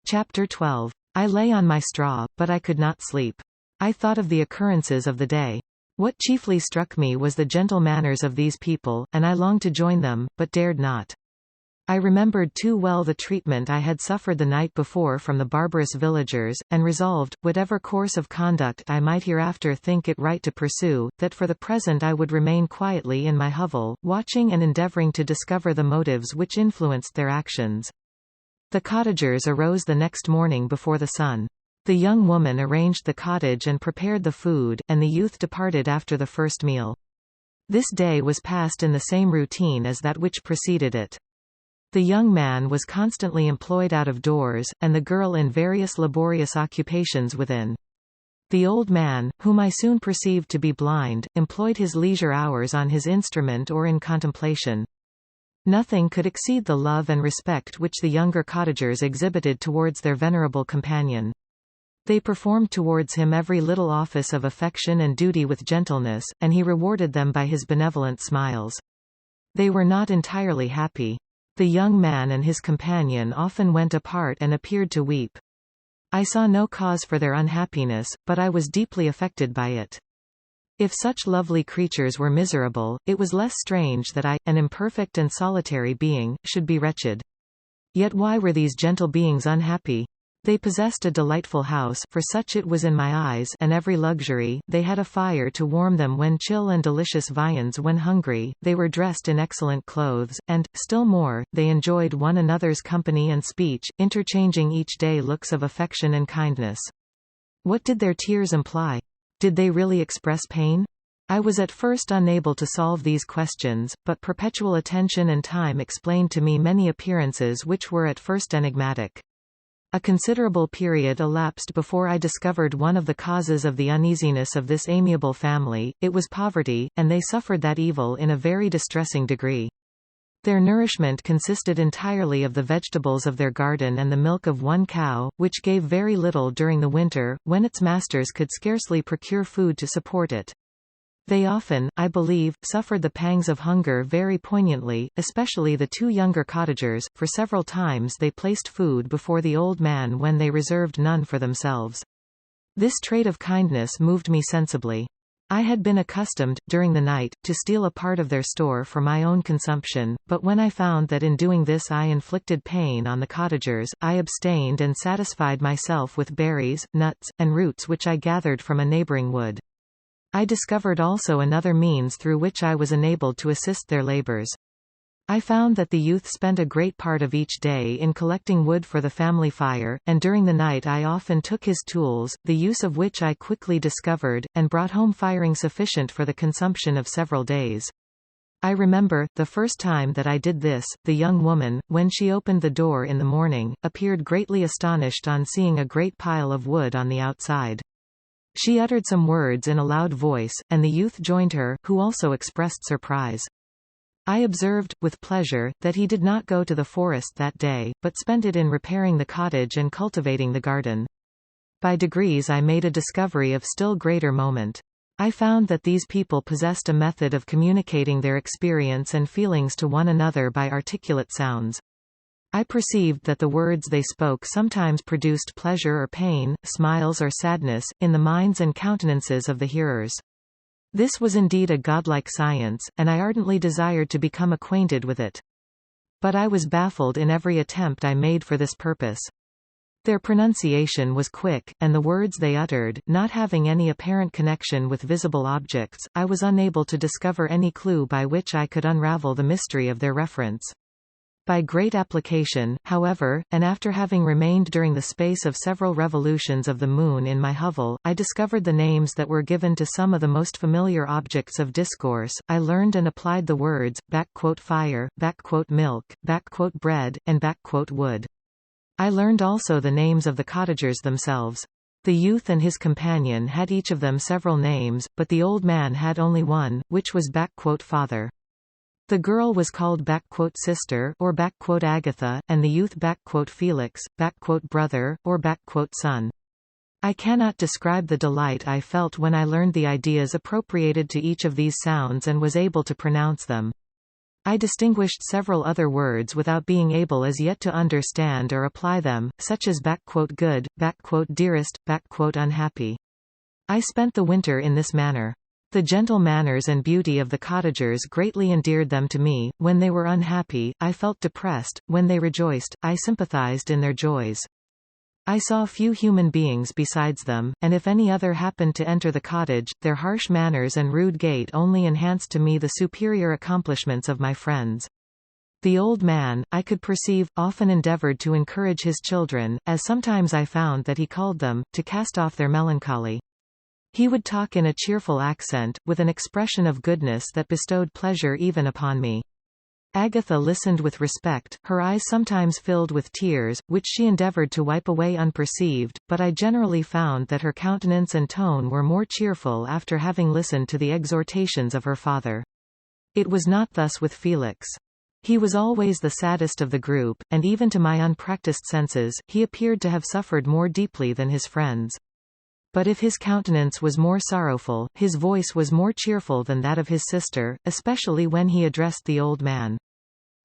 Chapter 12. I lay on my straw, but I could not sleep. I thought of the occurrences of the day. What chiefly struck me was the gentle manners of these people, and I longed to join them, but dared not. I remembered too well the treatment I had suffered the night before from the barbarous villagers, and resolved, whatever course of conduct I might hereafter think it right to pursue, that for the present I would remain quietly in my hovel, watching and endeavouring to discover the motives which influenced their actions. The cottagers arose the next morning before the sun. The young woman arranged the cottage and prepared the food, and the youth departed after the first meal. This day was passed in the same routine as that which preceded it. The young man was constantly employed out of doors, and the girl in various laborious occupations within. The old man, whom I soon perceived to be blind, employed his leisure hours on his instrument or in contemplation. Nothing could exceed the love and respect which the younger cottagers exhibited towards their venerable companion. They performed towards him every little office of affection and duty with gentleness, and he rewarded them by his benevolent smiles. They were not entirely happy. The young man and his companion often went apart and appeared to weep. I saw no cause for their unhappiness, but I was deeply affected by it. If such lovely creatures were miserable, it was less strange that I, an imperfect and solitary being, should be wretched. Yet why were these gentle beings unhappy? They possessed a delightful house, for such it was in my eyes, and every luxury. They had a fire to warm them when chill and delicious viands when hungry. They were dressed in excellent clothes, and, still more, they enjoyed one another's company and speech, interchanging each day looks of affection and kindness. What did their tears imply? Did they really express pain? I was at first unable to solve these questions, but perpetual attention and time explained to me many appearances which were at first enigmatic. A considerable period elapsed before I discovered one of the causes of the uneasiness of this amiable family. It was poverty, and they suffered that evil in a very distressing degree. Their nourishment consisted entirely of the vegetables of their garden and the milk of one cow, which gave very little during the winter, when its masters could scarcely procure food to support it. They often, I believe, suffered the pangs of hunger very poignantly, especially the two younger cottagers, for several times they placed food before the old man when they reserved none for themselves. This trait of kindness moved me sensibly. I had been accustomed, during the night, to steal a part of their store for my own consumption, but when I found that in doing this I inflicted pain on the cottagers, I abstained and satisfied myself with berries, nuts, and roots which I gathered from a neighboring wood. I discovered also another means through which I was enabled to assist their labors. I found that the youth spent a great part of each day in collecting wood for the family fire, and during the night I often took his tools, the use of which I quickly discovered, and brought home firing sufficient for the consumption of several days. I remember, the first time that I did this, the young woman, when she opened the door in the morning, appeared greatly astonished on seeing a great pile of wood on the outside. She uttered some words in a loud voice, and the youth joined her, who also expressed surprise. I observed, with pleasure, that he did not go to the forest that day, but spent it in repairing the cottage and cultivating the garden. By degrees I made a discovery of still greater moment. I found that these people possessed a method of communicating their experience and feelings to one another by articulate sounds. I perceived that the words they spoke sometimes produced pleasure or pain, smiles or sadness, in the minds and countenances of the hearers. This was indeed a godlike science, and I ardently desired to become acquainted with it. But I was baffled in every attempt I made for this purpose. Their pronunciation was quick, and the words they uttered, not having any apparent connection with visible objects, I was unable to discover any clue by which I could unravel the mystery of their reference. By great application, however, and after having remained during the space of several revolutions of the moon in my hovel, I discovered the names that were given to some of the most familiar objects of discourse. I learned and applied the words, "fire," "milk," "bread," and "wood." I learned also the names of the cottagers themselves. The youth and his companion had each of them several names, but the old man had only one, which was "father." The girl was called "sister" or "Agatha," and the youth "Felix," "brother," or "son." I cannot describe the delight I felt when I learned the ideas appropriated to each of these sounds and was able to pronounce them. I distinguished several other words without being able as yet to understand or apply them, such as "good", "dearest", "unhappy". I spent the winter in this manner. The gentle manners and beauty of the cottagers greatly endeared them to me. When they were unhappy, I felt depressed; when they rejoiced, I sympathized in their joys. I saw few human beings besides them, and if any other happened to enter the cottage, their harsh manners and rude gait only enhanced to me the superior accomplishments of my friends. The old man, I could perceive, often endeavored to encourage his children, as sometimes I found that he called them, to cast off their melancholy. He would talk in a cheerful accent, with an expression of goodness that bestowed pleasure even upon me. Agatha listened with respect, her eyes sometimes filled with tears, which she endeavored to wipe away unperceived, but I generally found that her countenance and tone were more cheerful after having listened to the exhortations of her father. It was not thus with Felix. He was always the saddest of the group, and even to my unpracticed senses, he appeared to have suffered more deeply than his friends. But if his countenance was more sorrowful, his voice was more cheerful than that of his sister, especially when he addressed the old man.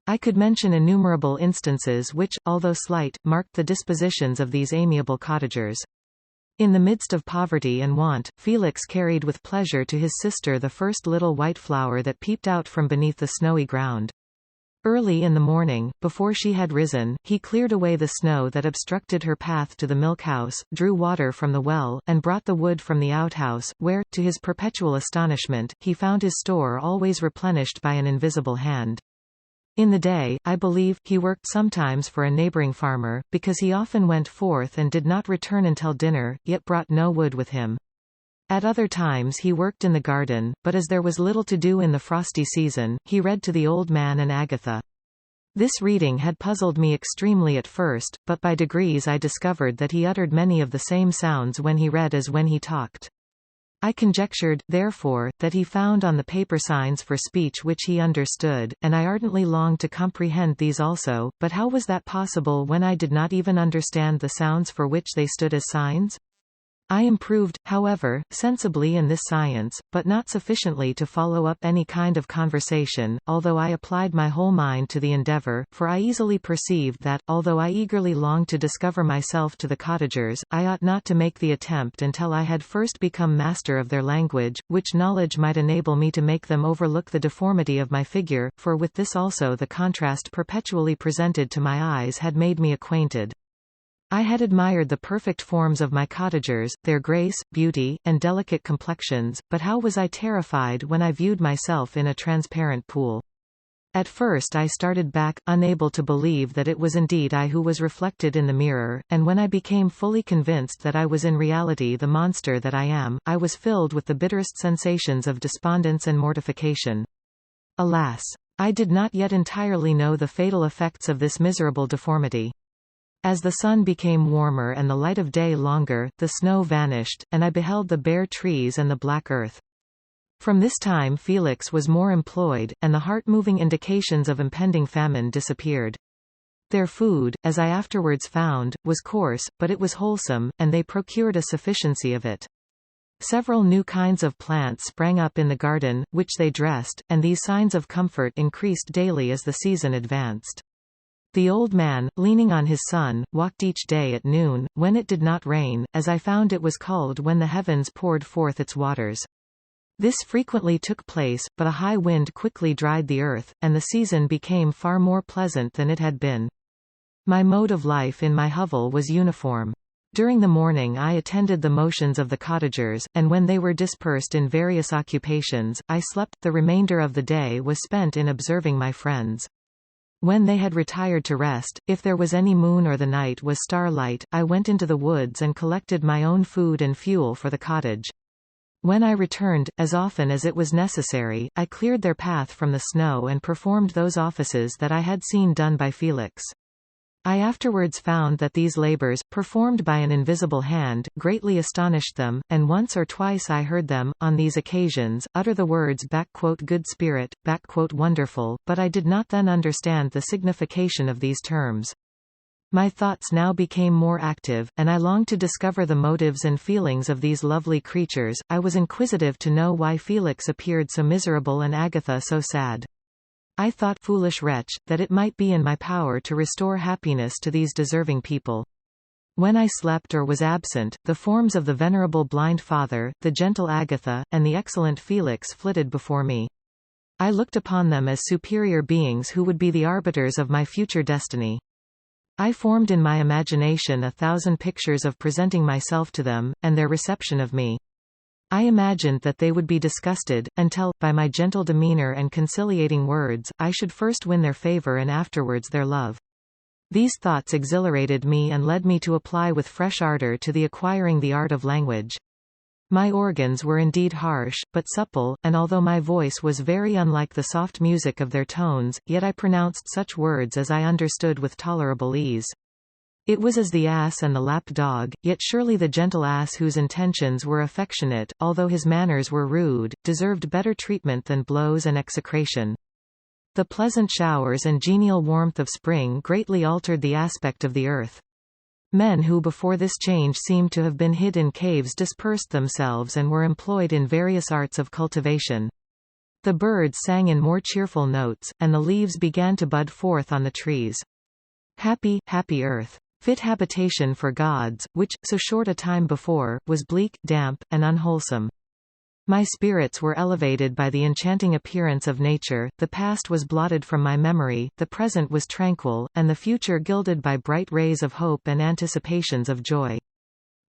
I could mention innumerable instances which, although slight, marked the dispositions of these amiable cottagers. In the midst of poverty and want, Felix carried with pleasure to his sister the first little white flower that peeped out from beneath the snowy ground. Early in the morning, before she had risen, he cleared away the snow that obstructed her path to the milk house, drew water from the well, and brought the wood from the outhouse, where, to his perpetual astonishment, he found his store always replenished by an invisible hand. In the day, I believe, he worked sometimes for a neighboring farmer, because he often went forth and did not return until dinner, yet brought no wood with him. At other times he worked in the garden, but as there was little to do in the frosty season, he read to the old man and Agatha. This reading had puzzled me extremely at first, but by degrees I discovered that he uttered many of the same sounds when he read as when he talked. I conjectured, therefore, that he found on the paper signs for speech which he understood, and I ardently longed to comprehend these also, but how was that possible when I did not even understand the sounds for which they stood as signs? I improved, however, sensibly in this science, but not sufficiently to follow up any kind of conversation, although I applied my whole mind to the endeavor, for I easily perceived that, although I eagerly longed to discover myself to the cottagers, I ought not to make the attempt until I had first become master of their language, which knowledge might enable me to make them overlook the deformity of my figure, for with this also the contrast perpetually presented to my eyes had made me acquainted. I had admired the perfect forms of my cottagers, their grace, beauty, and delicate complexions, but how was I terrified when I viewed myself in a transparent pool. At first I started back, unable to believe that it was indeed I who was reflected in the mirror, and when I became fully convinced that I was in reality the monster that I am, I was filled with the bitterest sensations of despondence and mortification. Alas! I did not yet entirely know the fatal effects of this miserable deformity. As the sun became warmer and the light of day longer, the snow vanished, and I beheld the bare trees and the black earth. From this time Felix was more employed, and the heart-moving indications of impending famine disappeared. Their food, as I afterwards found, was coarse, but it was wholesome, and they procured a sufficiency of it. Several new kinds of plants sprang up in the garden, which they dressed, and these signs of comfort increased daily as the season advanced. The old man, leaning on his son, walked each day at noon, when it did not rain, as I found it was called when the heavens poured forth its waters. This frequently took place, but a high wind quickly dried the earth, and the season became far more pleasant than it had been. My mode of life in my hovel was uniform. During the morning I attended the motions of the cottagers, and when they were dispersed in various occupations, I slept. The remainder of the day was spent in observing my friends. When they had retired to rest, if there was any moon or the night was starlight, I went into the woods and collected my own food and fuel for the cottage. When I returned, as often as it was necessary, I cleared their path from the snow and performed those offices that I had seen done by Felix. I afterwards found that these labors, performed by an invisible hand, greatly astonished them, and once or twice I heard them, on these occasions, utter the words "good spirit", "wonderful", but I did not then understand the signification of these terms. My thoughts now became more active, and I longed to discover the motives and feelings of these lovely creatures. I was inquisitive to know why Felix appeared so miserable and Agatha so sad. I thought, foolish wretch, that it might be in my power to restore happiness to these deserving people. When I slept or was absent, the forms of the venerable blind father, the gentle Agatha, and the excellent Felix flitted before me. I looked upon them as superior beings who would be the arbiters of my future destiny. I formed in my imagination 1,000 pictures of presenting myself to them, and their reception of me. I imagined that they would be disgusted, until, by my gentle demeanor and conciliating words, I should first win their favor and afterwards their love. These thoughts exhilarated me and led me to apply with fresh ardor to the acquiring the art of language. My organs were indeed harsh, but supple, and although my voice was very unlike the soft music of their tones, yet I pronounced such words as I understood with tolerable ease. It was as the ass and the lap dog, yet surely the gentle ass, whose intentions were affectionate, although his manners were rude, deserved better treatment than blows and execration. The pleasant showers and genial warmth of spring greatly altered the aspect of the earth. Men who before this change seemed to have been hid in caves dispersed themselves and were employed in various arts of cultivation. The birds sang in more cheerful notes, and the leaves began to bud forth on the trees. Happy, happy earth! Fit habitation for gods, which, so short a time before, was bleak, damp, and unwholesome. My spirits were elevated by the enchanting appearance of nature, the past was blotted from my memory, the present was tranquil, and the future gilded by bright rays of hope and anticipations of joy.